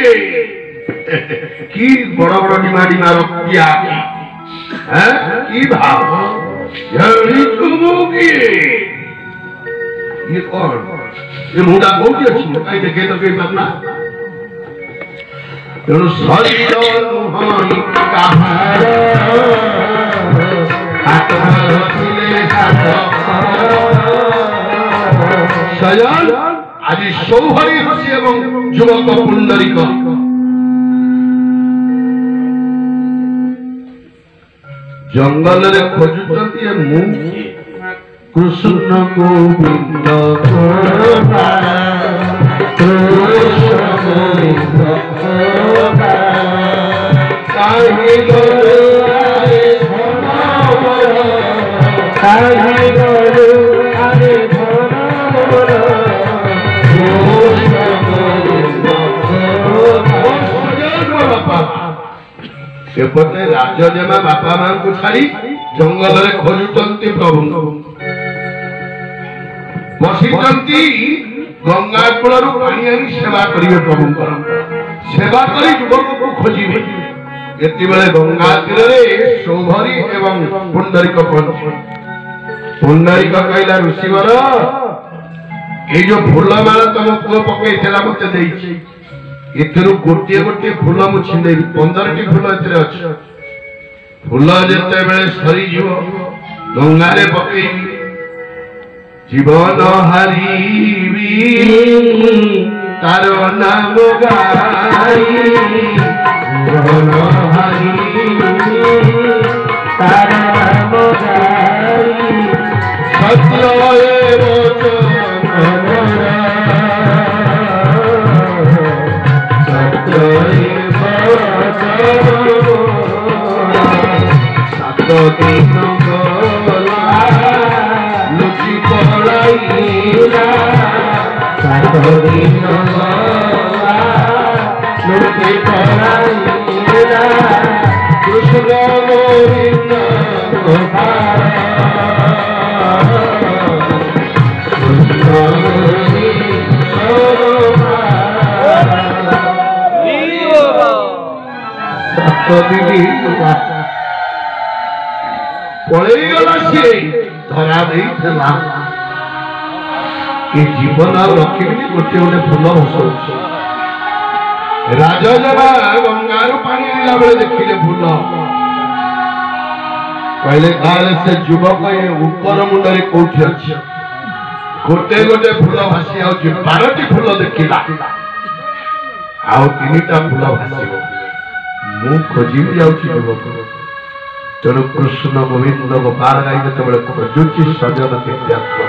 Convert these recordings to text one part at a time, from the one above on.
किए की बड़ बड़ डिमाडी मारतिया हैं की भाव यही तुम किए ये कौन ये मुंडा कोठी अछि कहि देखे तो कोई बात ना तेणु शरीर नुहाई कहार शयन आज सौभरी हसी एवं युवक पुंडरीक जंगल रे खोजुचंती मु कृष्ण गोविंद सेपटे राजजेमा बापा मां को छाड़ी जंगल रे खोजुचंती प्रभु बसिचंती गंगा कूलरू पानी आनी सेवा करिवे प्रभु सेवा करी युवक को खोजिवे एति बेले गंगा तीरे सौभरी एवं पुंडरीक पुंडरीक कहला ऋषिवर ए जो फूल माला तुम पुओ पकईला मते देइछि एथरु गोटे गोटे फूल मु छिंदे 15 टी फूल एथरे अछि फूल जेते बेले सरी जीव गंगा रे पकई जीवन हरिबी तार नाम गाई जीवन हरिबी तार नाम गाई सत्य धरा जीवन रखी गोटे गोटे फूल हसौ राजा गंगार पानी आला बेले देखिले फूल कहले से युवक ऊपर मुंडे कौटी अच्छी गोटे गोटे फूल भासी आ 12टी फूल देखिला आउ 3टा फूल भासी मु खोजी जाऊँ युवक तेणु कृष्ण गोविंद गोपाल गाई जो खोजुची सजन दिव्यात्म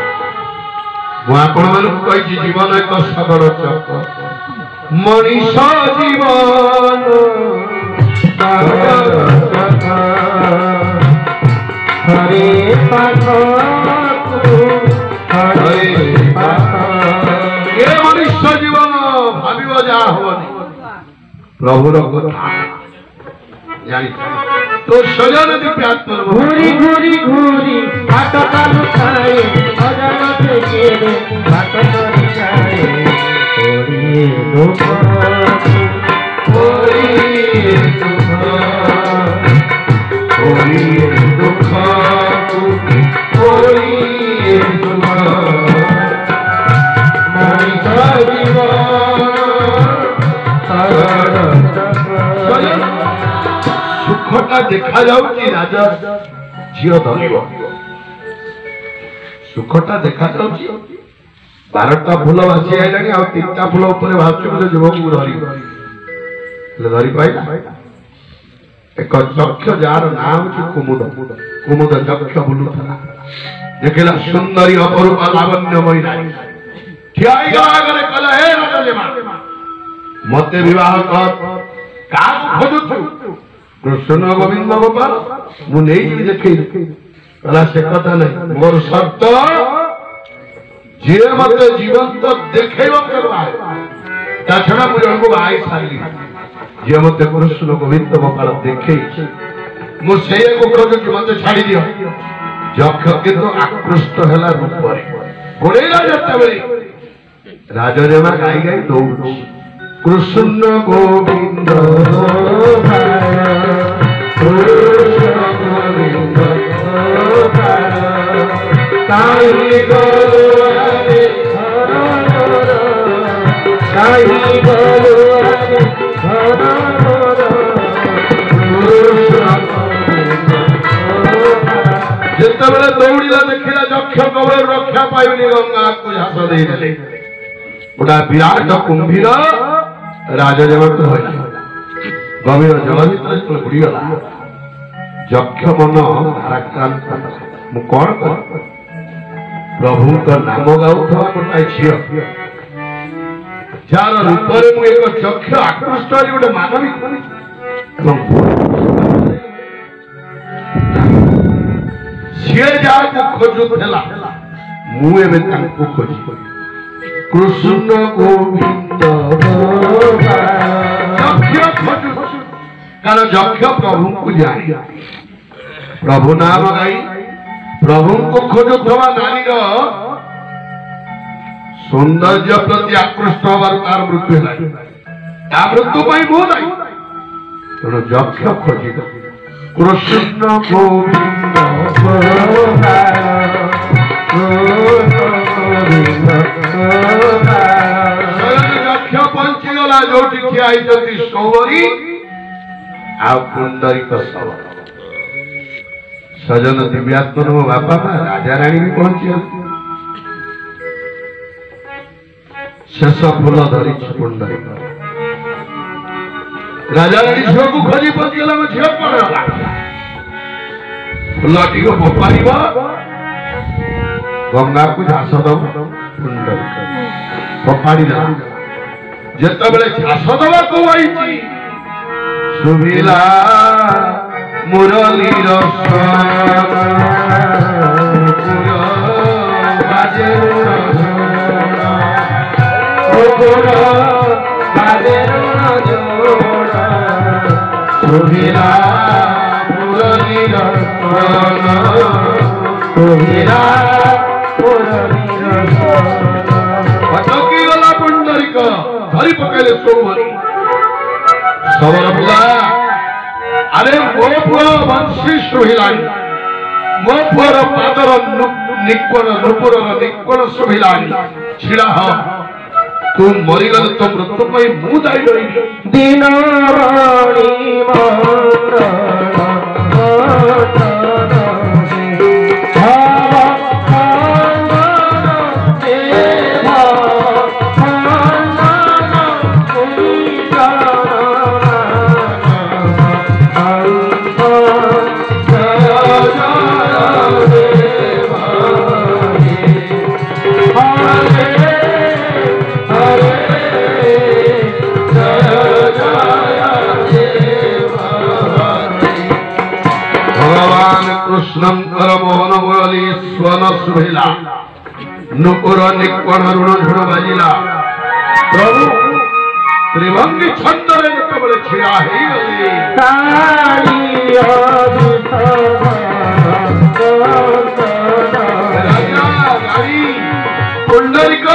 मुझे जीवन एक सगर चक मनीष जीवन हरे ये मनुष्य जीवन भाव जा हवनी प्रभुर कथा जानी तो सजन दिव्यात्म घूरी घूरी घूरी हाथ कालू खाए अजन से केरे हाथ कालू खाए ओरी दुख ओरी दुख ओरी दुख मनीष जीवन सुखटा देखा जाउची राजा झियो धरिबो सुखटा देखा जाउची 12टा फूल भासी आइलानी आ 3टा फूल ऊपर भासुची जे युवक धरि ले धरि पाइला एक चक्ष जार नाम छि कुमुद कुमुद चक्ष बुलुथला देखला सुंदरी अपरूप लावण्यमयी नारी ठियाई गागरे कला हे राजा जेमा मते विवाह कर का खोजुछु कृष्ण गोविंद गोपाल मु नहीं देखे कला से कथा नहीं मोर शर्त जे मत जीवन तो देखेबो करबा ता छडा मु जनको भाई साली जे मत कृष्ण गोविंद गोपाल देखे मु सेय को खोज कि मत छाडी दियो जख के तो आकृष्ट हैला रूप पर गोरेला जत्ता बेले राजा जेमा गाई गाई दौड़ कृष्ण गोविंद कृष्ण गोविंद साई गोरे साई गोरे जितेबले दौड़ा देखला यक्ष कवल रक्षा पाइबनी गंगा को झास देले गोटा विराट कुंभीर राजदेवत होइला गभीर जल भितर तो बुड़ीगला यक्ष मन भाराक्रांत मु कौन कर प्रभु का नाम गाउथवा गोटा झियो जार रूप मु एक चक्ष आकृष्ट गोटे मानविक सी जहाँ खोजुला मुझे खोजी कृष्ण गोविंद कारण यक्ष प्रभु को जानी प्रभु नाम गाई प्रभु को खोजुवा नानी सौंदर्य प्रति आकृष्ट हबार तार मृत्यु है मृत्यु मु दायी तेणु यक्ष खोजी कृष्ण गोविंद यक्ष पंचीगला जो ठिया सौवरी आंडरिक सजन दिव्यात्मन मो बापा माँ राजा राणी भी पहुंची शेष फूल धरी पुंडरिक राजा राणी झील को खोजी पहुंचीगला झील कौन फूल टी फोपाड़ गंगा को झास दब फोपाड़ी जिते बड़े झास दवा को शुभिला मुरलीर शुभिला मुरलीर अटकी गला पुंडरिक धरी पकड़े सौवरी सवर पिला अरे मो पुआ वंशी शुभिलानी मो पुअर पादर निकोण नुपुर निकोण शुभिलानी छिड़ा ह तू मरीगल तो मृत्यु पाई मु दायी रही दिन कृष्णं करमोहन मुरली स्वन शुभिला नुपुर निकोण ऋण झुण बाजिला प्रभु त्रिभंगी छंद रे केवल छिड़ा ही गली राजा गाड़ी पुंडरिक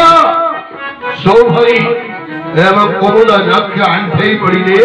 सौभरी एवं कोमुद यक्ष आंठे पड़िले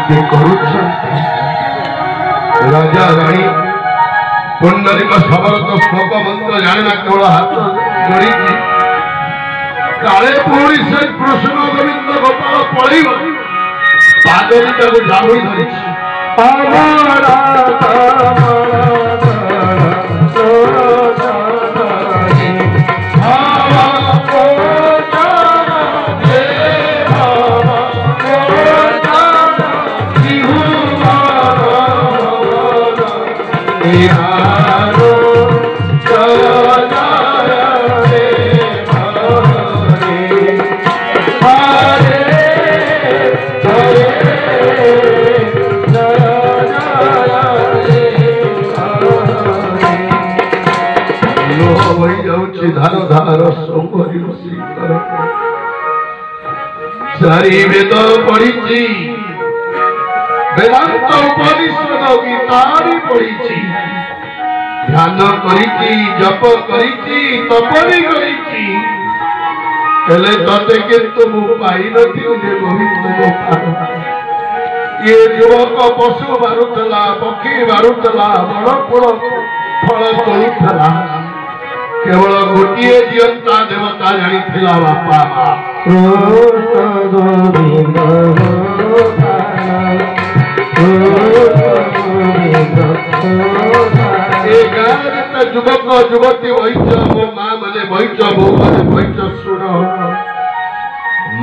କେମିତି କରୁଛନ୍ତି ରାଜା ରାଣୀ ପୁଣ୍ଡରୀକ ସମରତ ଶ୍ଲୋକ ମନ୍ତ୍ର ଜାଣିନା କେବଳ ହାତ ଯୋଡ଼ିଛି କାଳେ ପୁଣି ସେ କୃଷ୍ଣ ଗୋବିନ୍ଦ ଗୋପାଳ ପଳେଇବ ପାଦରେ ତାକୁ ଜାବୁଡ଼ି ଧରିଛି ଧାର ଧାର ସୌରି ବସିକର ଚାରି ବେଦ ପଢିଛି ବେଦାନ୍ତ ଉପନିଷଦ ଗୀତାରି ପଢିଛି ଧ୍ୟାନ କରିଛି ଜପ କରିଛି ତପରି କରିଛି ହେଲେ ତତେ କିନ୍ତୁ ମୁଁ ପାଇନଥିଲି ଯେ ଗୋବିନ୍ଦ ଗୋପାଳ ଇଏ ଯୁବକ ପଶୁ ମାରୁଥିଲା ପକ୍ଷୀ ମାରୁଥିଲା ବଣ କୁଳ ଫଳ ତୋଳୁଥିଲା केवल गोटे जीवंता देवता जानी बापा युवक युवती बहिच मो माँ मैंने बहिच बो मैंने बहिच शुण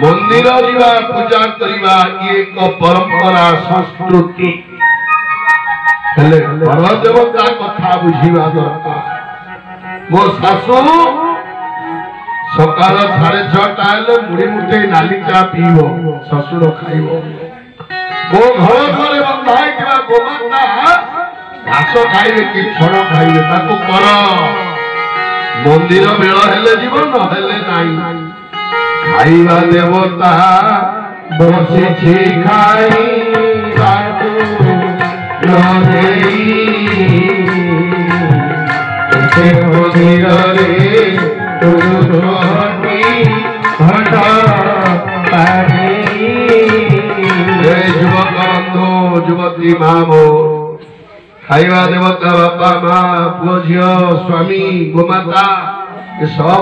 मंदिर जीवा पूजा करवा एक परंपरा संस्कृति देवता कथा बुझा दरकार मो शाशु सकाल 6:30 मुड़ी मुठे नाली चा पीब शशुर खाइब मो घर घरे बंधा होइथिबा गोमाता घास खाइबे कि छड़ खाइबे ताको कर मंदिर बेल हेले जीवन न हेले नाही खाइबा देवता बसी छी खाई साधु न देई युवती माँ मो खाइबा देवता बापा माँ पुओ झील स्वामी गोमाता ये सब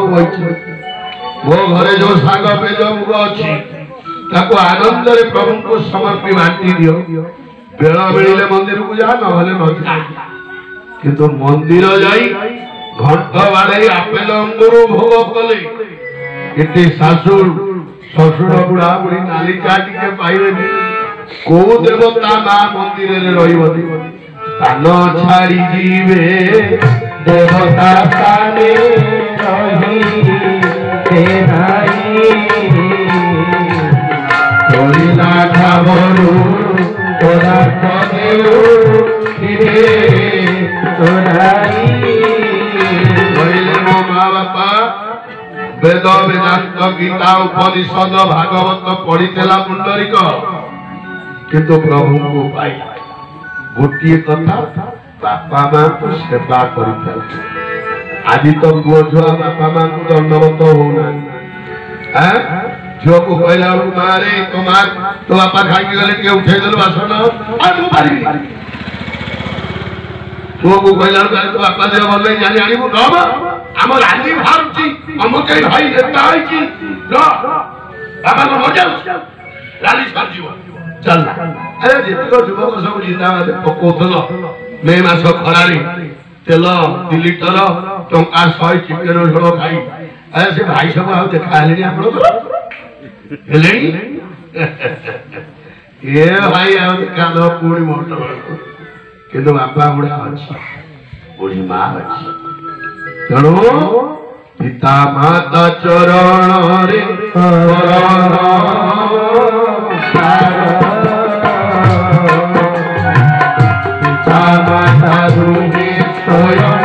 मो घरे जो शाग पेज मुग अच्छी आनंद प्रभु को समर्पी बांटी दियो बेल मिले मंदिर को जा ना किंतु मंदिर जाई घंट बाड़े आपेल अंगुर भोग कले इति शाशु शशुर बुढ़ा बुढ़ी नाली चा टिके पाइबेनी को देवता माँ मंदिर रे रहिबनी स्थान छाड़ी जीवे देवता स्थाने रही तेनाई तोरिला खाबरू तोरा कदेउ हिरे वेद वेदांत गीता उपनिषद भागवत पढ़ीला पुंडरीक किंतु प्रभु को पाई गोटे कथा बापा माँ को सेवा कर आज तो पुओ छुआ बापा माँ को दंडवत होना झील को कहला मारे तो बापा खाई गले उठे देल बासन पुओ को कहला तो बापा देह भल नहीं जानी आनी रब आम रानी बाहर अमुक भाई नेता बाबा को मजा राली सारी चल अरे जितक युवक सब जिंदाबाद पकाउल मे मास खरारे तेल 2 लिटर टंका 100 चिकेन झोल खाई अरे से भाई सब आ देखा ये भाई आ देखा दो पूरी मोटर किंतु बापा बुढ़ा अच्छी बुढ़ी माँ अच्छी तेणु पिता माता चरण रे पिता माता दुहे स्वयं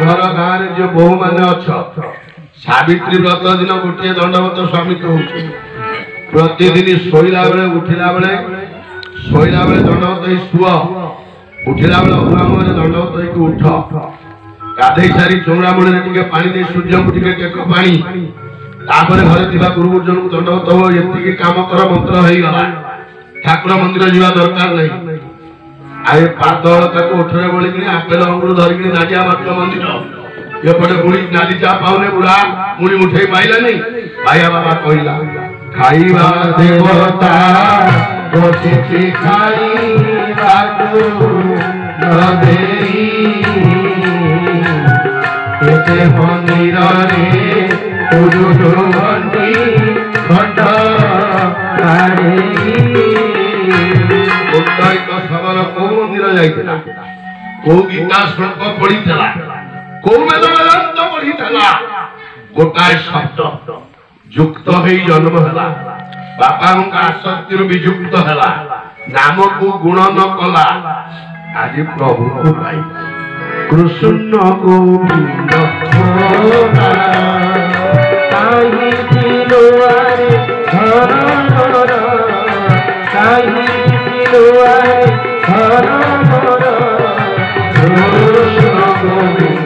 घर गाँव जो बहु मान अच्छा सावित्री व्रत दिन गोटे दंडवत स्वामी कहूँ प्रतिदिन शोला बेले उठिला बेले दंडवत शुआ उठिला बेले अभाव दंडवत उठ गाधे सारी चौड़ा मूल पानी दे सूर्य को टेक पानी तापर घरे थिबा गुरु गुरुजन को दंडवत हो एतिकी काम कर मंत्र होई गला ठाकुर मंदिर जीवा दरकार नहीं आए पातळ ताको उठरे बोली कि आपेल अंगुर धरि कि नाडिया मात्र मंदिर एपटे बुढ़ी नाली चा पाउने बुढ़ा मुड़ी उठे पाइला नहीं भाया बाबा कहला खाइबा देवता बसिछि खाई राजू न देई एते मंदिर रे पुरुषो घंटी घंट आरे गोटाई का सवाल को मंदिर जाइतला को गीता श्लोक पढ़ितला को वेद वेदांत पढ़ितला गोटाई शब्द युक्त होई जन्म हला बापा का आसक्ति वियुक्त हला नाम को गुण न कला आज प्रभु को पाई कृष्ण गोविंद काहि दिलवारे घर घर काहि दिलवारे घर घर कृष्ण गोविंद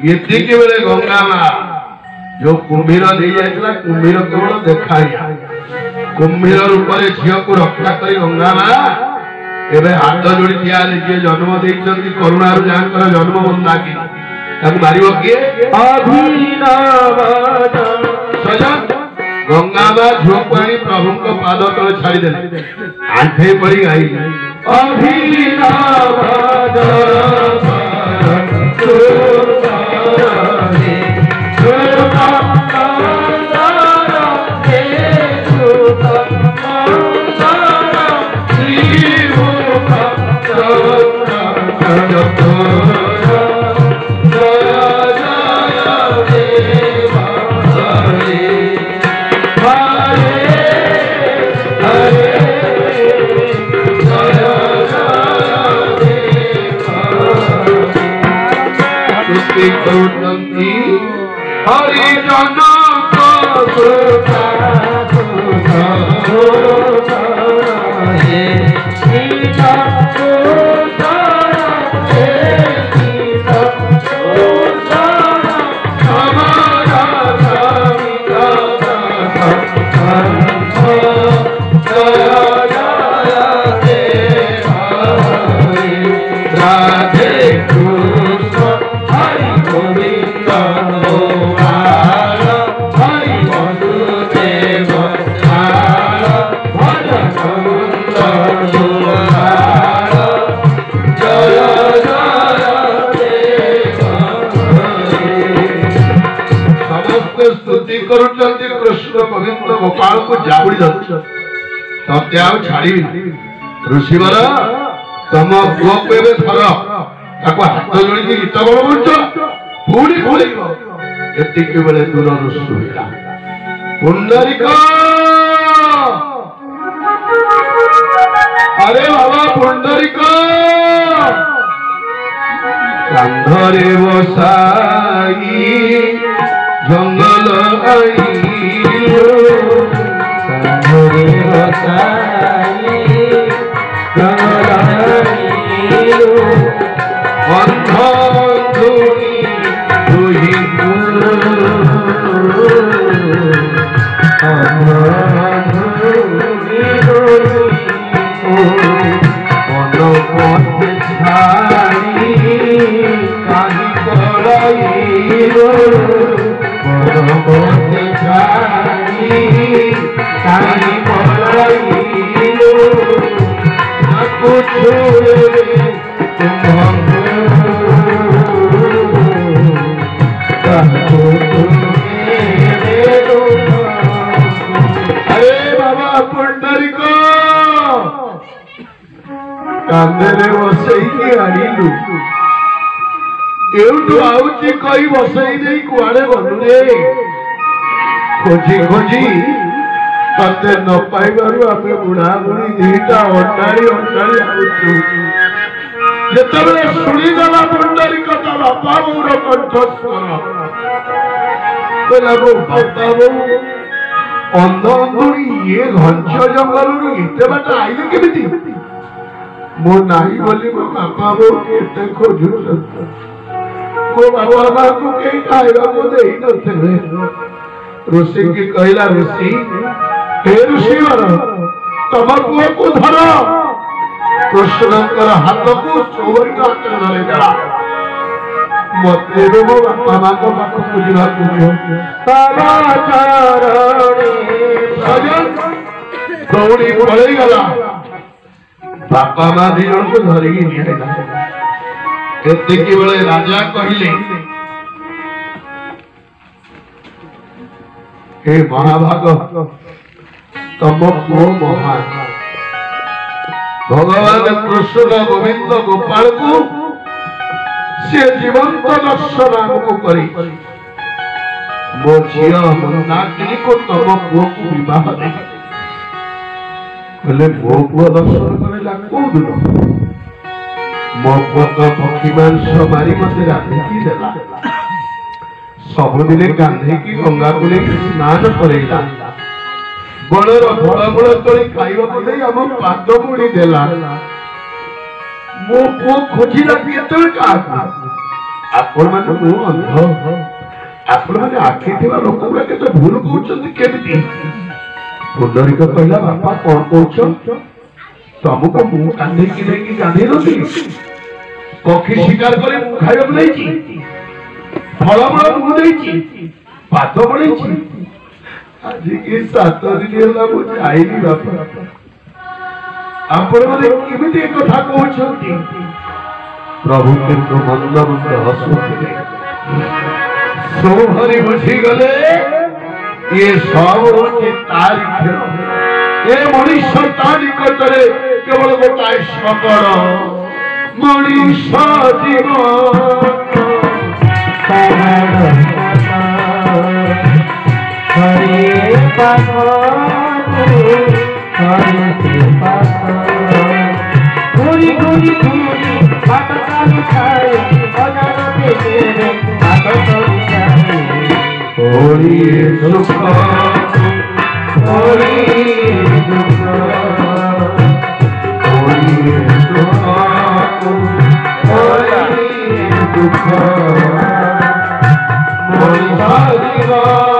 ये के बेले गंगा माँ जो कुंभीर दे जाइला कुंभीर केवल देखाइया कुंभीर रूप में झील को रक्षा करी गंगा माँ एबे हाथ जोड़ी ठिया जे जन्म देइछन्ति करुणारु जानकर जन्म बंदा की ताकु मारिबो किए अभिनव सजन गंगा माँ झोक पानी प्रभु को पाद तले छाड़ी देले आंठे पड़ी आई अभिनव हरि जन कृष्ण गोविंद गोपाल को जाबुड़ी तते आउ छाड़ी ऋषिवर तम पुओ को एबे थर ताको हाथ जोड़ी के गीत बोल बोलछ पूरी पूरी एतिके बेले दूर रुसुला पुंडरीक अरे बाबा पुंडरीक कांधरे बसाई जंगल आईलो कांधरे बसाई जंगल आईलो अंधुनी तुही कांदरे बसई आनिलु एउटु आउची कई बसई देई कुआडे गलु रे खोजी खोजी तते न पाइबारु आमे बुढ़ा बुढ़ी दीटा अटारी अटारी आउचु जेतबे सुनी गला पुंडरी कथा बापा मोर कंठस्वर कहला गो बापा बो अंध अंधुरी ये घंच जंगलरु इते बाट आइले केमिति मो नाही बोली मो बापा बो केते खोजु ମୋ ବାପା ମାଙ୍କୁ କେହି ଖାଇବାକୁ ଦେଇନଥିଲେ। ଋଷି କି କହିଲା, ଋଷି ହେ ଋଷିବର ତମ ପୁଅକୁ ଧର। କୃଷ୍ଣଙ୍କର ହାତକୁ ସୁବର୍ଣ୍ଣ ହାତରେ ଧରେଇ ଦେଲା। ମତେ ଏବେ ମୋ ବାପା ମାଙ୍କ ପାଖକୁ ଯିବାକୁ ଦୌଡ଼ି ପଳେଇ ଗଲା। ବାପା ମା ଦି ଜଣଙ୍କୁ ଧରିକି ନିଆଇଲା। ଏତିକି ବେଳେ ରାଜା କହିଲେ, हे महाभाग तम पुओ महान। भगवान कृष्ण गोविंद गोपाल को सी जीवंत दर्शन आमको करी मो झी मंदाकिनी को तम पुओ को विवाह दे। मो पुओ दर्शन करेला कौ दिन मो पुओ पक्षी मांस मारी मत रांधिकी देला। सबुदिने गांधी गंगा को स्नान करेला। बणर फलमूल तोड़ी खाइबा को नहीं आम पाद मुड़ी देला। मो पुओ खोजिला केतल का आपण माने मो अंध आपण माने आखि थिबा लोक गुडा केते भूल कहउछन केमिति। पुंडरीक कहला, बापा कोन कहउछ तुमको मु कांधी की लेकी गांधी नथि। पक्षी शिकार करे मु खाइबा नहीं छी। फलमूल मु देछि, पाद पड़ेछि। आज के 7 दिन होला मु जाइनी बापा। आपण माने केमिति एक कथा कहउछंती। प्रभु किंतु मंद मंद हसुथिले। सोहरी बुझी गले ये सब होछि तारी खेल। ए मनुष्य तारी कतरे केवल गोटाए सकड़ मनुष्य जीवन। हरे घूरी घूरी घूरी बाट चालू खाए अजान देखे बाट चालू खाए। होरी सुख होरी दुख होरी सुख होरी दुख मनुष्य जीवन।